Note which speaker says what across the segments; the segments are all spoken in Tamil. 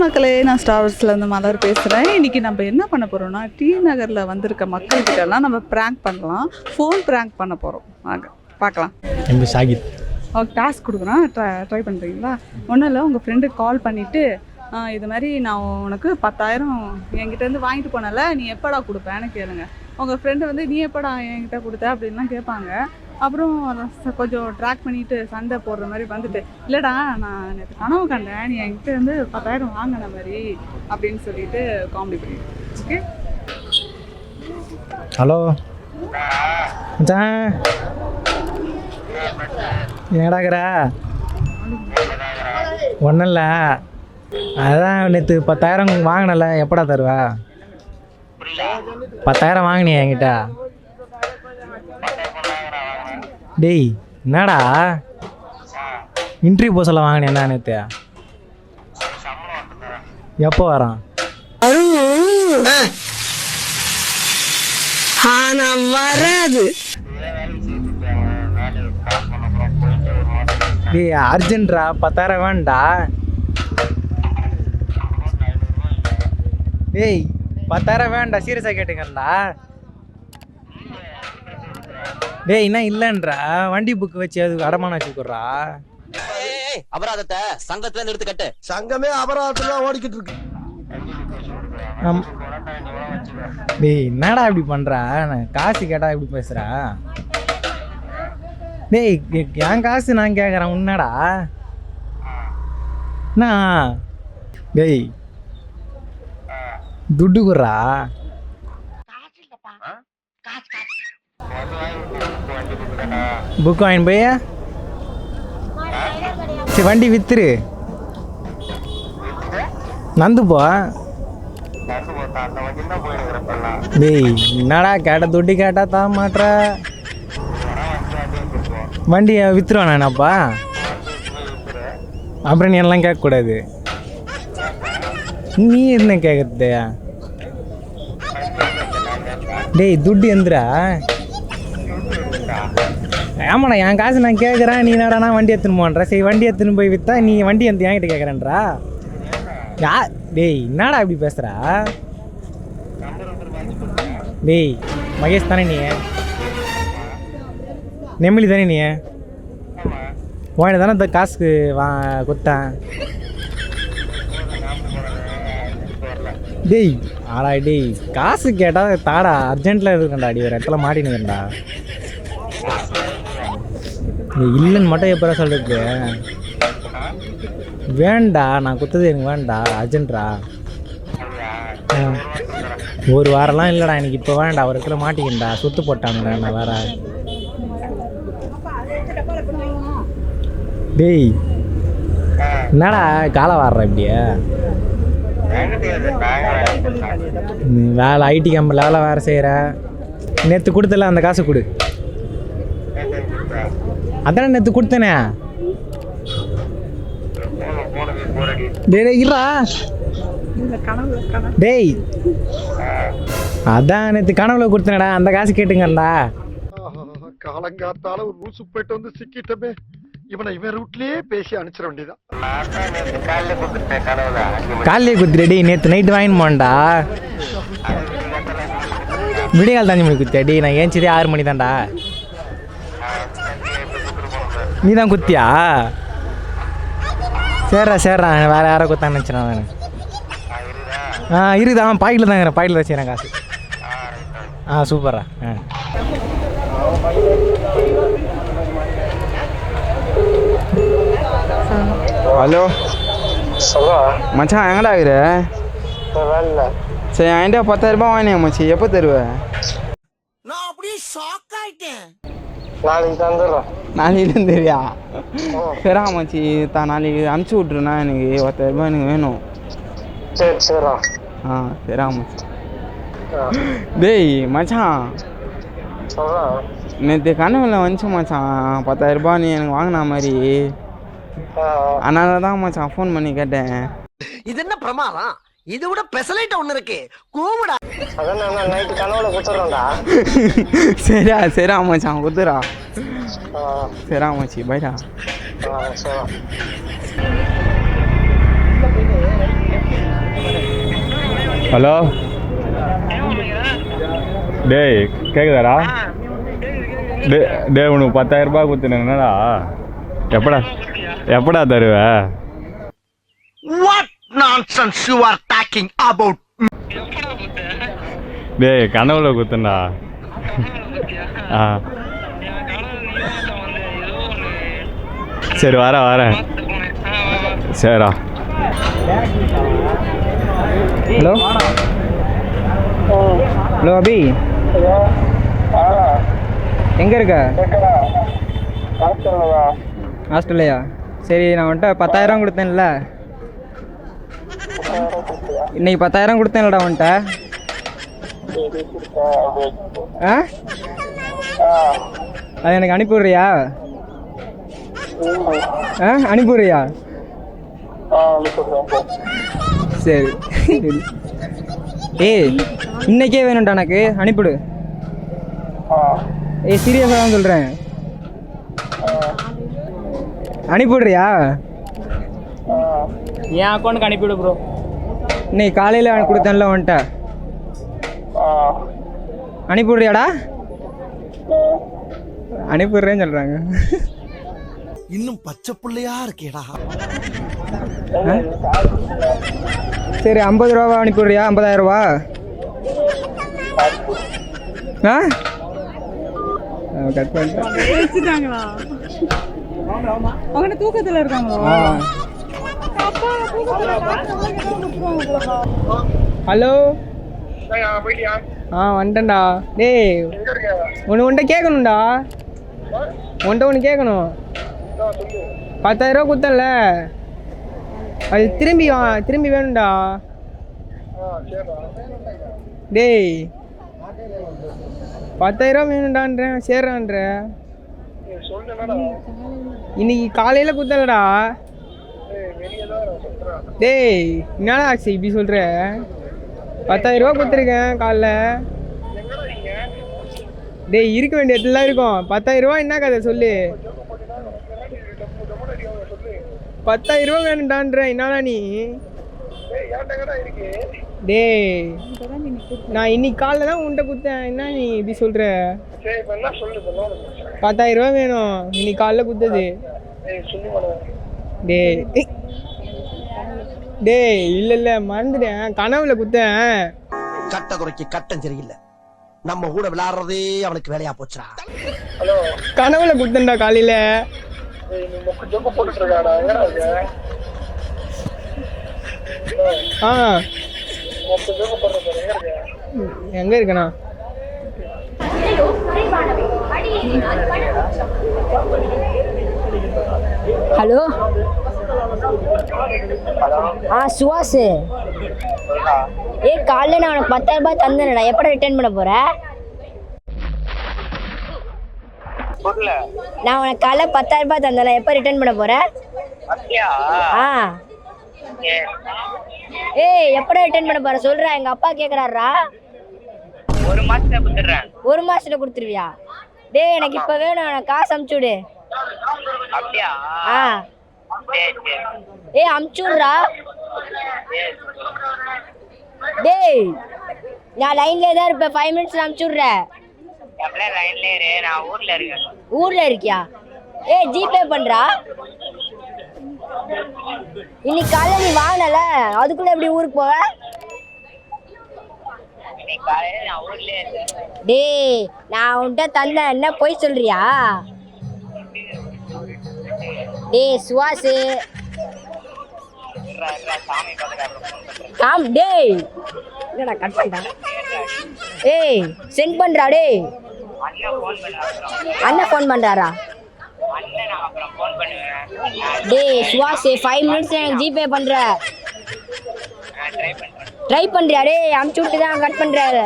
Speaker 1: மக்களே, நான் ஸ்டார்ஸ்லேருந்து மலர் பேசுகிறேன். இன்றைக்கி நம்ம என்ன பண்ண போகிறோம்னா, டி நகரில் வந்திருக்க மக்கள்கிட்டலாம் நம்ம ப்ராங்க் பண்ணலாம். ஃபோன் ப்ராங்க் பண்ண போகிறோம். வாங்க பார்க்கலாம்.
Speaker 2: எங்கள் ஷாகித்
Speaker 1: ஓகே, டாஸ்க் கொடுக்குறேன். ட்ரை பண்ணுறீங்களா? ஒன்றும் இல்லை, உங்கள் ஃப்ரெண்டுக்கு கால் பண்ணிவிட்டு இது மாதிரி நான் உனக்கு 10,000 என்கிட்டேருந்து வாங்கிட்டு போனல, நீ எப்படா கொடுப்பேன்னு கேளுங்க. உங்கள் ஃப்ரெண்டு வந்து நீ எப்படா என்கிட்ட கொடுத்த அப்படின்லாம் கேட்பாங்க. அப்புறம் கொஞ்சம் ட்ராக் பண்ணிவிட்டு சண்டை போடுற மாதிரி வந்துட்டு, இல்லைடா நான் நேற்று கனவு கண்டேன், நீ என்கிட்ட வந்து 10,000 வாங்கின மாதிரி அப்படின்னு சொல்லிட்டு காமெடி பண்ணிடுவேன். ஓகே,
Speaker 2: ஹலோ என்னடாக்கிற? ஒன்றும் இல்லை, அதான் நேற்று 10,000 வாங்கினல, எப்படா தருவ? 10,000 வாங்கினியா என்கிட்ட? டேய் என்னடா இன்ட்ரிவியூ போக சொல்ல வாங்கினேன் என்ன நேற்று? எப்போ வரான்?
Speaker 3: வராது.
Speaker 2: டேய் அர்ஜென்ட்ரா, 10,000 வேண்டா. டேய் 10,000 வேண்டா, சீரியஸாக கேட்டுக்கண்டா. டேய் என்ன இல்லைன்றா, வண்டி புக்கு வச்சு அது அடமான வச்சுக்கிறா.
Speaker 4: அபராதத்தை சங்கத்துல நிறுத்து கட்டு.
Speaker 3: சங்கமே அபராதத்துல ஓடிக்கிட்டு இருக்கு.
Speaker 2: டேய் என்னடா இப்படி பண்ற? காசு கேட்டா இப்படி பேசுற? டேய் என் காசு நான் கேட்குறேன், உன்னடா என்ன? டேய் துட்டு குடுறா. புக் வாங்கி போய் சரி வண்டி வித்துரு, நந்து போ. டேய் என்னடா கேட்ட துட்டு கேட்டா தர மாட்ற? வண்டியை வித்துருவானா என்னப்பா? அப்புறம் நீ எல்லாம் கேட்கக்கூடாது. நீ என்ன கேட்கறது? டேய் துட்டு எந்திரா. ஆமாடா என் காசு நான் கேட்குறேன், நீ என்னடா வண்டி எடுத்துன்னு போன்ற? சரி வண்டி எடுத்துன்னு போய் விற்றா நீ வண்டி எடுத்து என்கிட்ட கேட்குறேன்றா? டேய் என்னடா இப்படி பேசுகிறா? டேய் மகேஷ் தானே நீ? நெம்மலி தானே நீ? உன்கிட்ட தானே இந்த காசுக்கு கொடுத்தேன். டேய் ஆடா டேய் காசு கேட்டால் தாடா, அர்ஜென்ட்டில் இருக்கேன்டா. அடி ஒரு இடத்துல மாட்டினுங்கண்டா. இல்லைன்னு மட்டும் எப்போ சொல்கிறது? வேண்டா, நான் கொடுத்தது எனக்கு வேண்டா, அர்ஜென்ட்ரா. ஒரு வாரம்லாம் இல்லைடா எனக்கு, இப்போ வேண்டா, ஒரு இடத்துல மாட்டிக்கிண்டா, சுற்று போட்டாங்கடா நான் வேற. டேய் என்னடா காலை வாடுற இப்படியே? வேலை ஐடி கம்பெனியில் வேலை வேறு செய்கிற. நேற்று கொடுத்தல அந்த காசு கொடு. அதானே நேற்று கொடுத்தனே. டேய் இருடா. டேய் அதான் நேற்று கனவுல கொடுத்தனடா, அந்த காசு கேட்டுங்கடா.
Speaker 3: காலங்காத்தால ஒரு ரூசு போயிட்டு வந்து சிக்கிட்டமே, இவனை இவன் ரூட்லயே பேசி அனுப்பிச்சிட வேண்டியதான்.
Speaker 2: காலையே குத்துறடி, நேற்று நைட்டு வாங்கின்னு போண்டா. விடியகால் 5 மணி குத்தியாடி, நான் ஏஞ்சிதே 6 மணி தான்டா. நீ தான் குத்தியா? சரிடா வேறு யாரோ குத்தான்னு நினச்சிடேன் நான். இருக்குதான் பாக்கெட்டில் தாங்கிறேன், பாக்கெட்டில் வச்சுக்கிறேன் காசு. சூப்பரா.
Speaker 5: ஹலோ மச்சான், எங்கடா ஆகுற? சரி என்கிட்ட 10,000 வாங்கினேன் மச்சி, எப்போ தருவேன்?
Speaker 3: நான் அப்படியே ஷாக் ஆயிட்டேன்.
Speaker 5: நாளைக்கு தந்துடுறோம். நாளைக்கு தந்துடுறியா? சரிடா மச்சி, நாளைக்கு அனுப்பிச்சி விட்ருண்ணா, எனக்கு 10,000 எனக்கு வேணும்.
Speaker 3: சரி சரிடா.
Speaker 5: சரிடா மச்சி. டேய் மச்சான், நேற்று கனவுல வந்துச்சு மச்சான் 10,000 நீ எனக்கு வாங்கின மாதிரி. அதனால தான் மச்சான் ஃபோன் பண்ணி கேட்டேன்.
Speaker 3: இது என்ன பிரமாதம்? இது விட பெசலைட் ஒண்ணு இருக்கு, கூவுடா. அதான் நான் நைட் கனவுல குத்துறேன்டா.
Speaker 5: சரிடா மச்சான் குத்துறா. சரிடா மச்சி, பைடா.
Speaker 3: சரி.
Speaker 6: ஹலோ டேய் கேக்குதாடா டேய் உனக்கு 10,000 ரூபாய் கொடுத்துனேன் என்னடா எப்படா தருவ
Speaker 3: What nonsense you are talking about?
Speaker 6: டேய் கனவுல குத்துண்டா ஆ சரி வரேன் சரிடா
Speaker 2: ஹலோ ஹலோ அபி எங்கே இருக்க ஹாஸ்டல்லையா சரி நான் வந்துட்டு 10,000 கொடுத்தேன்ல இன்னைக்கு 10,000 கொடுத்தேன்லடா வந்துட்ட ஆ அது எனக்கு அனுப்பிவிட்றியா அனுப்பிவிட்றியா சரி ஏய் இன்னைக்கே வேணும்டா எனக்கு அனுப்பிவிடு ஏய் சீரியஸாக தான் சொல்கிறேன் அனுப்பிவிட்றியா என் அக்கௌண்ட்டுக்கு அனுப்பிவிடு ப்ரோ இன்னைக்கு காலையில் கொடுத்தேன்ல வந்துட்ட அனுப்பிவிட்றியாடா அனுப்பிடுறேன்னு சொல்கிறாங்க
Speaker 3: இன்னும் பச்சை பிள்ளையா இருக்கேடா
Speaker 2: சரி 50 ரூபா அனுப்பிவிட்றியா 50,000 ரூபா கட் பண்ணிட்டேன்
Speaker 1: வச்சுட்டாங்களா அவங்க தூக்கத்தில் இருக்காங்களா
Speaker 2: ஹலோ வந்துட்டேன்டா டேய் ஒன்று கேட்கணும்டா ஒன்று கேட்கணும் 10,000 ரூபா கொடுத்தல அது திரும்பி வேணும்டா டேய் 10,000 ரூபா வேணும்டான்றேன் சேர்றான்ற இன்னைக்கு காலையில் கொடுத்தலடா டேய் என்னடா ஆச்சு இப்படி சொல்கிற 10,000 ரூபா கொடுத்துருக்கேன் காலைல டேய் இருக்க வேண்டிய இடத்துல இருக்கும் 10,000 ரூபா என்ன கதை சொல்லு 10,000 ரூபா வேணும்டான்ற என்னடா நீ டேய் நான் இன்னைக்கு காலைல தான் உன்கிட்ட கொடுத்தேன் என்ன நீ இப்படி சொல்ற 10,000 ரூபா வேணும் இன்னைக்கு காலைல கொடுத்தது டேய் டேய் இல்லை மறந்துட்டேன் கனவுல குத்தேன்
Speaker 3: கட்ட குறைக்கு கட்டம் சரியில்லை நம்ம கூட விளையாடுறதே அவனுக்கு வேலையா போச்சுடா
Speaker 2: கனவுல குத்தேன்டா காலையில எங்க இருக்கண்ணா
Speaker 7: ஹலோ சுவாஸ் காலைல நான் உனக்கு 10,000 ரூபாய் தந்தேன்டா எப்போ ரிட்டர்ன் பண்ண போற நான் உனக்கு காலைல 10,000 ரூபாய் தந்தேன் எப்போ ரிட்டர்ன் பண்ண போற எப்படா ரிட்டர்ன் பண்ண போற சொல்றா எங்க அப்பா கேக்குறாரா 1 மாசத்துல கொடுத்துருவியா டேய் எனக்கு இப்ப வேணும் எனக்கு காசு அமுச்சு விடு அமுச்சுடுறா டேய் நான் லைன்லயே தான் இருப்பேன் 5 மினிட்ஸ்ல அமுச்சுடுறேன் ஊர்ல இருக்கியா ஜிபே பண்றா இன்னைக்கு காலையில நீ வாங்கினல அதுக்குள்ள எப்படி ஊருக்கு போவ டேய் நான் உன்கிட்ட தந்தேன் என்ன போய் சொல்றியா டேய் சுவாசு டேய் என்னடா கட் பண்ணிட்டா சென்ட் பண்றா டேய் அண்ணன் ஃபோன் பண்றாரா டேய் சுவாசு 5 மினிட்ஸ் எனக்கு ஜிபே பண்ற ட்ரை பண்றியா டேய் அமுச்சு விட்டு தான் கட் பண்றாரு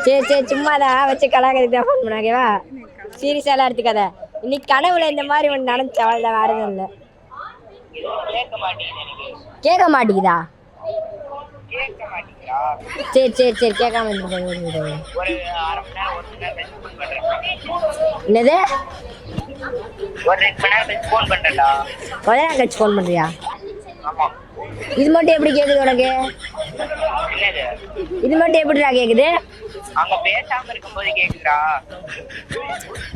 Speaker 7: சரி சும்மாதான் வச்சு கலாக்கிறதுக்கு தான் ஃபோன் பண்ணாங்கவா சீரியஸாலாம் எடுத்துக்காத இன்னைக்கு கனவுல இந்த மாதிரி ஒன்று நடந்துச்சு அவள் வேற எதுவும் இல்லை கேட்க மாட்டேங்குதா சரி கேட்காம என்னது கொஞ்ச நேரம் கழிச்சு ஃபோன் பண்றியா இது மட்டும் எப்படி கேக்குது உனக்கு? இது மட்டும் எப்படிடா கேக்குது?
Speaker 8: அவங்க பேசாம இருக்கும்போது கேக்குறா.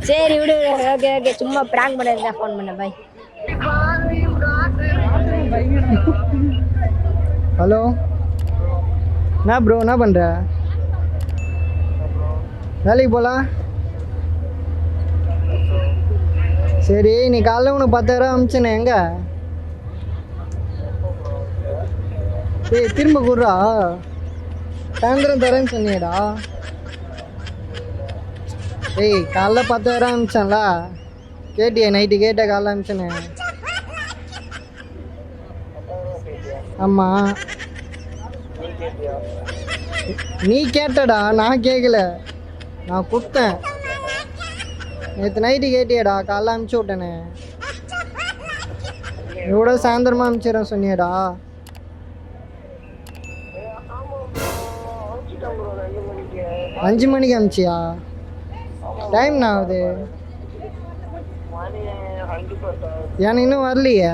Speaker 7: சரி விடு. ஓகே ஓகே, சும்மா பிராங்க் பண்ண ஃபோன் பண்ண. பை.
Speaker 9: ஹலோ, என்ன ப்ரோ, என்ன பண்ணுற? வேலைக்கு போகலாம். சரி, நீ காலைல உனக்கு 10,000 அனுப்பிச்சேனே, எங்கே? ஏய், திரும்ப கொடுறா. சாயந்தரம் தரேன்னு சொன்னியடா. ஏய், காலைல 10,000 அனுப்பிச்சான்ல, கேட்டியே? நைட்டு கேட்ட, காலைல அனுப்பிச்சேனே. ஆமாம், நீ கேட்டடா, நான் கேட்கல. நான் கொடுத்தேன். நேற்று நைட்டு கேட்டியடா, காலைல அனுப்பிச்சி விட்டேனே. இவ்வளோ சாயந்தரமாக அனுப்பிச்சிடறேன் சொன்னியடா. அஞ்சு மணிக்கு அனுப்பிச்சியா? டைம் என்ன ஆகுது? எனக்கு இன்னும் வரலையே.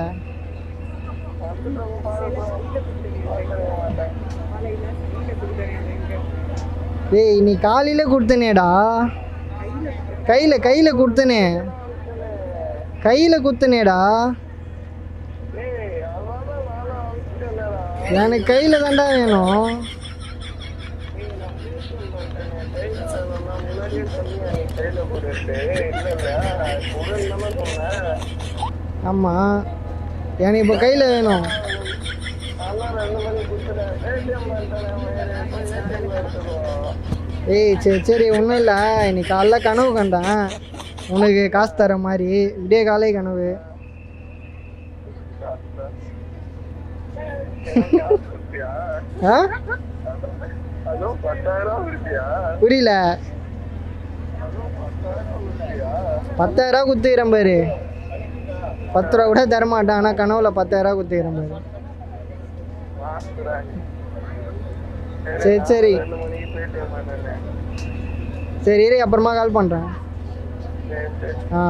Speaker 9: ஏய், நீ காலையில் கொடுத்தனேடா. கையில் கொடுத்தனே. கையில் கொடுத்தனேடா. எனக்கு கையில் தாண்டா வேணும். ஆமாம், எனக்கு இப்போ கையில் வேணும். ஏய், சரி சரி, ஒன்றும் இல்லை. இன்னைக்கு காலைல கனவு கண்டேன், உனக்கு காசு தர மாதிரி. விடிய காலை கனவு. ஆ, புரியல. 10,000 குத்துக்கிறேன் பாரு. 10 ரூபா கூட தரமாட்டேன், ஆனால் கனவுல 10,000 குத்துக்கிறேன் பாரு. சரி சரி சரி, இரு, அப்புறமா கால் பண்ணுறேன். ஆ.